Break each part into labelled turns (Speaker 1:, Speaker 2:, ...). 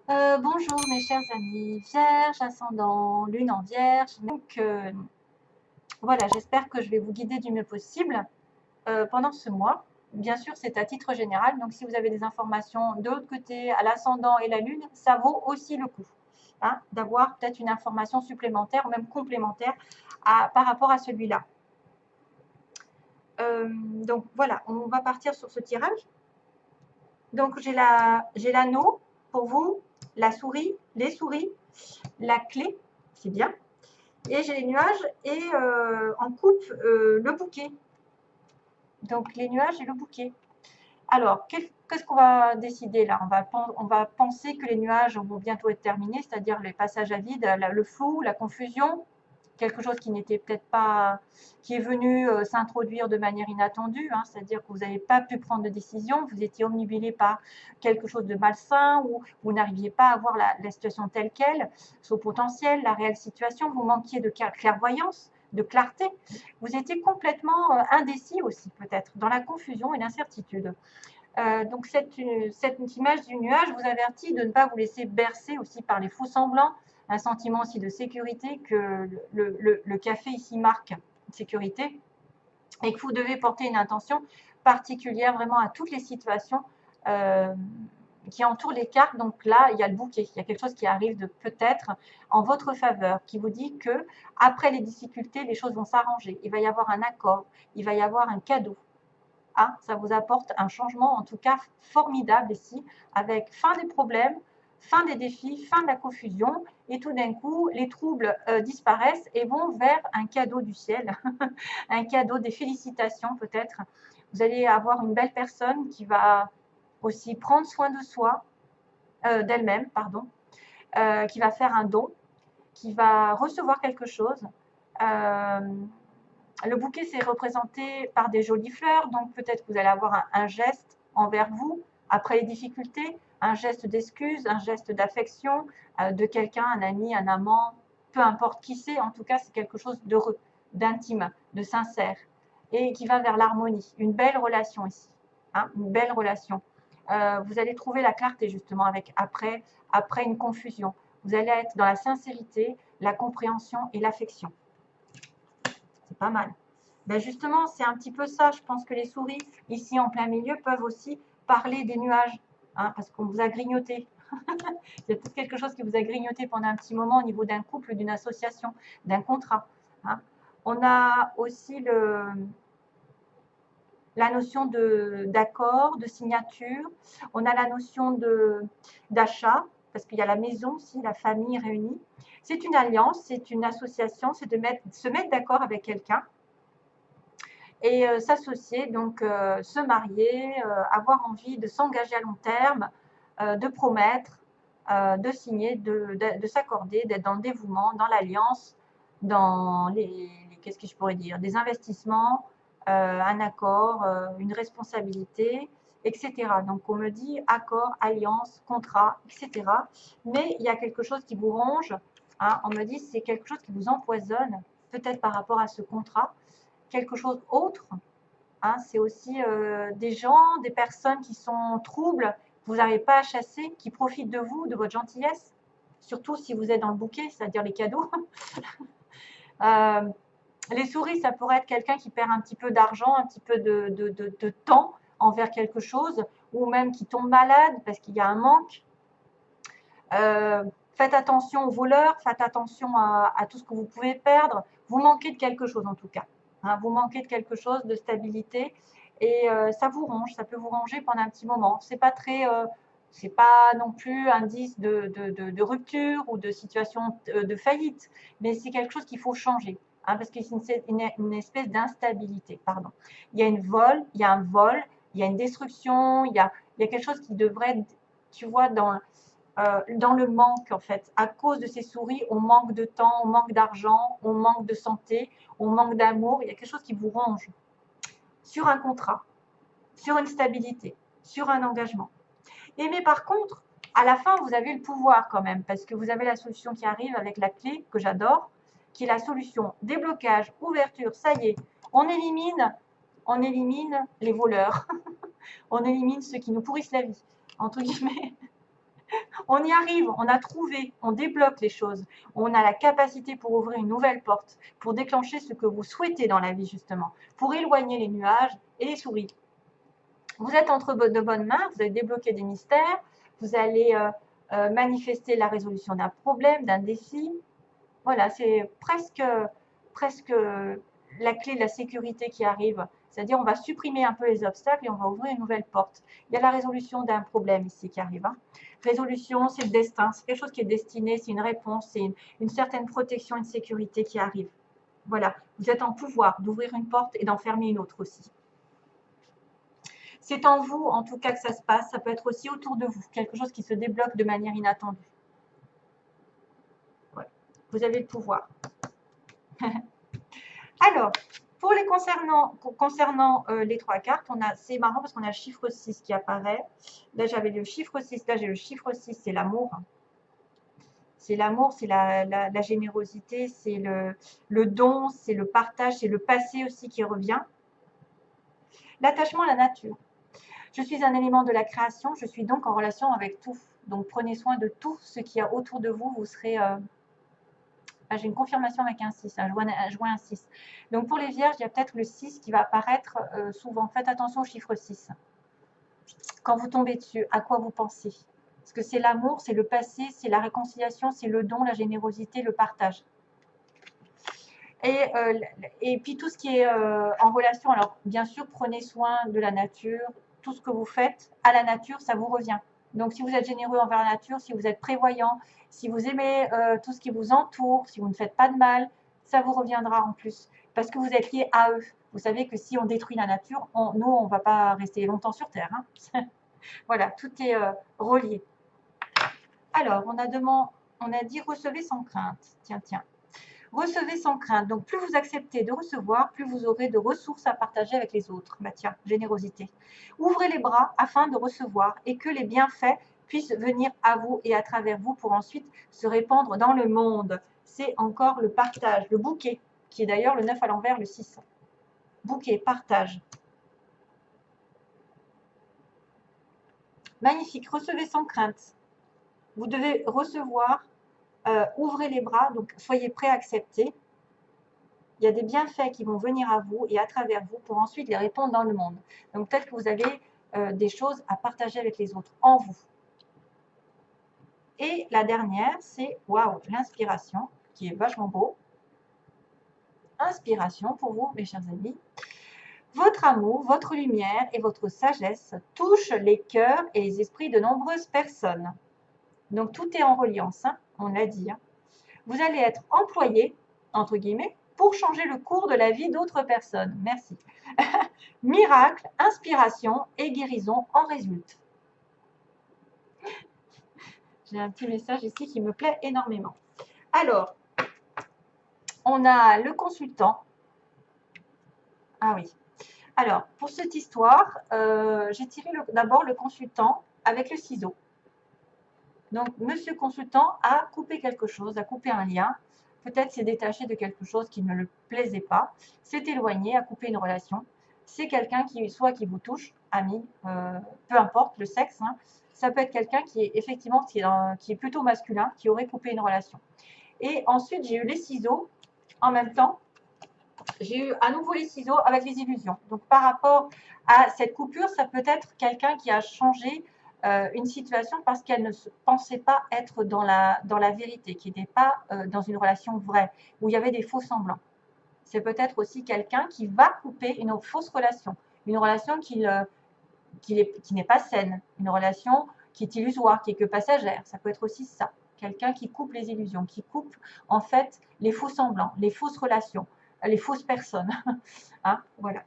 Speaker 1: Bonjour mes chers amis, Vierge, ascendant, lune en Vierge. Donc voilà, j'espère que je vais vous guider du mieux possible pendant ce mois. Bien sûr, c'est à titre général, donc si vous avez des informations de l'autre côté, à l'ascendant et la lune, ça vaut aussi le coup hein, d'avoir peut-être une information supplémentaire ou même complémentaire par rapport à celui-là. Donc voilà, on va partir sur ce tirage. Donc j'ai l'anneau pour vous, la souris, les souris, la clé, c'est bien. Et j'ai les nuages et en coupe le bouquet. Donc les nuages et le bouquet. Alors, qu'est-ce qu'on va décider là? On va penser que les nuages vont bientôt être terminés, c'est-à-dire les passages à vide, le flou, la confusion, quelque chose qui n'était peut-être pas, qui est venu s'introduire de manière inattendue, hein, c'est-à-dire que vous n'avez pas pu prendre de décision, vous étiez omnibulé par quelque chose de malsain ou vous n'arriviez pas à voir la situation telle qu'elle, son potentiel, la réelle situation, vous manquiez de clairvoyance, de clarté, vous étiez complètement indécis aussi peut-être, dans la confusion et l'incertitude. Donc cette image du nuage vous avertit de ne pas vous laisser bercer aussi par les faux semblants, un sentiment aussi de sécurité que le café ici marque sécurité, et que vous devez porter une intention particulière vraiment à toutes les situations qui entourent les cartes. Donc là, il y a le bouquet, il y a quelque chose qui arrive de peut-être en votre faveur, qui vous dit que après les difficultés, les choses vont s'arranger. Il va y avoir un accord, il va y avoir un cadeau. Ah, ça vous apporte un changement en tout cas formidable ici, avec fin des problèmes, fin des défis, fin de la confusion, et tout d'un coup, les troubles disparaissent et vont vers un cadeau du ciel, un cadeau, des félicitations peut-être. Vous allez avoir une belle personne qui va aussi prendre soin de soi, d'elle-même, pardon, qui va faire un don, qui va recevoir quelque chose. Le bouquet, c'est représenté par des jolies fleurs, donc peut-être que vous allez avoir un geste envers vous après les difficultés, un geste d'excuse, un geste d'affection de quelqu'un, un ami, un amant, peu importe qui c'est, en tout cas, c'est quelque chose d'heureux, d'intime, de sincère et qui va vers l'harmonie. Une belle relation ici, hein, une belle relation. Vous allez trouver la clarté justement après une confusion. Vous allez être dans la sincérité, la compréhension et l'affection. C'est pas mal. Ben justement, c'est un petit peu ça. Je pense que les souris, ici en plein milieu, peuvent aussi parler des nuages, hein, parce qu'on vous a grignoté. Il y a peut-être quelque chose qui vous a grignoté pendant un petit moment au niveau d'un couple, d'une association, d'un contrat. Hein. On a aussi la notion d'accord, de signature. On a la notion d'achat, parce qu'il y a la maison aussi, la famille réunie. C'est une alliance, c'est une association, c'est de se mettre d'accord avec quelqu'un et s'associer, donc se marier, avoir envie de s'engager à long terme, de promettre, de signer, de s'accorder, d'être dans le dévouement, dans l'alliance, dans qu'est-ce que je pourrais dire, des investissements, un accord, une responsabilité, etc. Donc on me dit accord, alliance, contrat, etc. Mais il y a quelque chose qui vous ronge, hein, on me dit c'est quelque chose qui vous empoisonne, peut-être par rapport à ce contrat, quelque chose autre, hein, c'est aussi des gens, des personnes qui sont troubles, que vous n'arrivez pas à chasser, qui profitent de vous, de votre gentillesse, surtout si vous êtes dans le bouquet, c'est-à-dire les cadeaux. Les souris, ça pourrait être quelqu'un qui perd un petit peu d'argent, un petit peu de temps envers quelque chose, ou même qui tombe malade parce qu'il y a un manque. Faites attention aux voleurs, faites attention à tout ce que vous pouvez perdre. Vous manquez de quelque chose en tout cas. Hein, vous manquez de quelque chose, de stabilité, et ça vous ronge, ça peut vous ranger pendant un petit moment. C'est pas c'est pas non plus indice de rupture ou de situation de faillite, mais c'est quelque chose qu'il faut changer, hein, parce que c'est une espèce d'instabilité. Pardon. Il y a un vol, il y a une destruction, il y a quelque chose qui devrait, tu vois, dans le manque en fait. À cause de ces souris, on manque de temps, on manque d'argent, on manque de santé, on manque d'amour. Il y a quelque chose qui vous ronge sur un contrat, sur une stabilité, sur un engagement. Et mais par contre, à la fin, vous avez le pouvoir quand même, parce que vous avez la solution qui arrive avec la clé que j'adore, qui est la solution déblocage, ouverture. Ça y est, on élimine les voleurs, on élimine ceux qui nous pourrissent la vie, entre guillemets. On y arrive, on a trouvé, on débloque les choses. On a la capacité pour ouvrir une nouvelle porte, pour déclencher ce que vous souhaitez dans la vie, justement, pour éloigner les nuages et les souris. Vous êtes entre de bonnes mains, vous allez débloquer des mystères, vous allez manifester la résolution d'un problème, d'un défi. Voilà, c'est presque la clé de la sécurité qui arrive. C'est-à-dire, on va supprimer un peu les obstacles et on va ouvrir une nouvelle porte. Il y a la résolution d'un problème ici qui arrive. Hein. Résolution, c'est le destin, c'est quelque chose qui est destiné, c'est une réponse, c'est une certaine protection, une sécurité qui arrive. Voilà, vous êtes en pouvoir d'ouvrir une porte et d'en fermer une autre aussi. C'est en vous, en tout cas, que ça se passe. Ça peut être aussi autour de vous, quelque chose qui se débloque de manière inattendue. Ouais. Vous avez le pouvoir. Alors, pour les concernant les trois cartes, c'est marrant parce qu'on a le chiffre 6 qui apparaît. Là, j'avais le chiffre 6, là, j'ai le chiffre 6, c'est l'amour. C'est l'amour, c'est la générosité, c'est le don, c'est le partage, c'est le passé aussi qui revient. L'attachement à la nature. Je suis un élément de la création, je suis donc en relation avec tout. Donc, prenez soin de tout ce qu'il y a autour de vous. Vous serez... j'ai une confirmation avec un 6, un joint un 6. Donc, pour les vierges, il y a peut-être le 6 qui va apparaître souvent. Faites attention au chiffre 6. Quand vous tombez dessus, à quoi vous pensez? Parce que c'est l'amour, c'est le passé, c'est la réconciliation, c'est le don, la générosité, le partage. Et puis tout ce qui est en relation, alors bien sûr, prenez soin de la nature. Tout ce que vous faites à la nature, ça vous revient. Donc si vous êtes généreux envers la nature, si vous êtes prévoyant, si vous aimez tout ce qui vous entoure, si vous ne faites pas de mal, ça vous reviendra en plus. Parce que vous êtes lié à eux. Vous savez que si on détruit la nature, nous, on ne va pas rester longtemps sur Terre. Hein. Voilà, tout est relié. Alors, on a dit recevez sans crainte. Tiens, tiens. Recevez sans crainte. Donc, plus vous acceptez de recevoir, plus vous aurez de ressources à partager avec les autres. Bah tiens, générosité. Ouvrez les bras afin de recevoir et que les bienfaits puissent venir à vous et à travers vous pour ensuite se répandre dans le monde. C'est encore le partage, le bouquet, qui est d'ailleurs le 9 à l'envers, le 6. Bouquet, partage. Magnifique. Recevez sans crainte. Vous devez recevoir. Ouvrez les bras, donc soyez prêts à accepter. Il y a des bienfaits qui vont venir à vous et à travers vous pour ensuite les répandre dans le monde. Donc peut-être que vous avez des choses à partager avec les autres en vous. Et la dernière, c'est waouh, l'inspiration, qui est vachement beau. Inspiration pour vous, mes chers amis. Votre amour, votre lumière et votre sagesse touchent les cœurs et les esprits de nombreuses personnes. Donc tout est en reliance, hein, on l'a dit. Hein. Vous allez être employé, entre guillemets, pour changer le cours de la vie d'autres personnes. Merci. Miracle, inspiration et guérison en résultent. J'ai un petit message ici qui me plaît énormément. Alors, on a le consultant. Ah oui. Alors, pour cette histoire, j'ai tiré d'abord le consultant avec le ciseau. Donc, monsieur consultant a coupé quelque chose, a coupé un lien. Peut-être s'est détaché de quelque chose qui ne le plaisait pas, s'est éloigné, a coupé une relation. C'est quelqu'un qui, soit qui vous touche, ami, peu importe le sexe. Hein. Ça peut être quelqu'un qui est effectivement qui est plutôt masculin, qui aurait coupé une relation. Et ensuite, j'ai eu les ciseaux en même temps. J'ai eu à nouveau les ciseaux avec les illusions. Donc, par rapport à cette coupure, ça peut être quelqu'un qui a changé une situation parce qu'elle ne se pensait pas être dans la vérité, qui n'était pas dans une relation vraie, où il y avait des faux semblants. C'est peut-être aussi quelqu'un qui va couper une fausse relation, une relation qui n'est pas saine, une relation qui est illusoire, qui est que passagère. Ça peut être aussi ça. Quelqu'un qui coupe les illusions, qui coupe en fait les faux semblants, les fausses relations, les fausses personnes. Hein, voilà.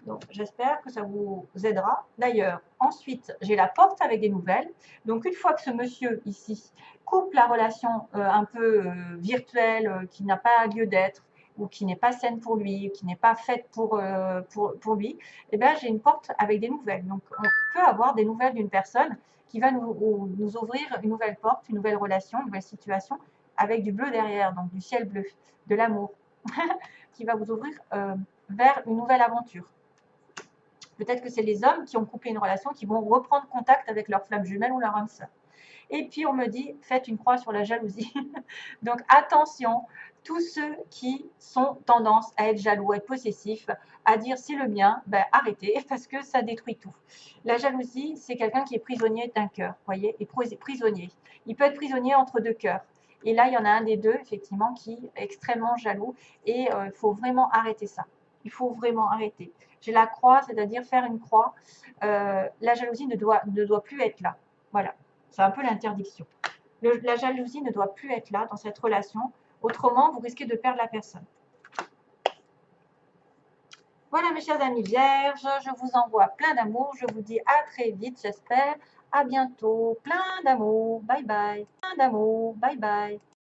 Speaker 1: Donc, j'espère que ça vous aidera. D'ailleurs, ensuite, j'ai la porte avec des nouvelles. Donc, une fois que ce monsieur ici coupe la relation un peu virtuelle, qui n'a pas lieu d'être, ou qui n'est pas saine pour lui, qui n'est pas faite pour lui, eh bien, j'ai une porte avec des nouvelles. Donc, on peut avoir des nouvelles d'une personne qui va nous ouvrir une nouvelle porte, une nouvelle relation, une nouvelle situation, avec du bleu derrière, donc du ciel bleu, de l'amour, qui va vous ouvrir vers une nouvelle aventure. Peut-être que c'est les hommes qui ont coupé une relation qui vont reprendre contact avec leur flamme jumelle ou leur âme sœur. Et puis, on me dit, faites une croix sur la jalousie. Donc, attention, tous ceux qui sont tendance à être jaloux, à être possessifs, à dire c'est le mien, ben, arrêtez parce que ça détruit tout. La jalousie, c'est quelqu'un qui est prisonnier d'un cœur, voyez, et prisonnier. Il peut être prisonnier entre deux cœurs. Et là, il y en a un des deux, effectivement, qui est extrêmement jaloux. Et il faut vraiment arrêter ça. Il faut vraiment arrêter. J'ai la croix, c'est-à-dire faire une croix. La jalousie ne doit plus être là. Voilà, c'est un peu l'interdiction. La jalousie ne doit plus être là dans cette relation. Autrement, vous risquez de perdre la personne. Voilà mes chers amis vierges, je vous envoie plein d'amour. Je vous dis à très vite, j'espère. À bientôt. Plein d'amour. Bye bye. Plein d'amour. Bye bye.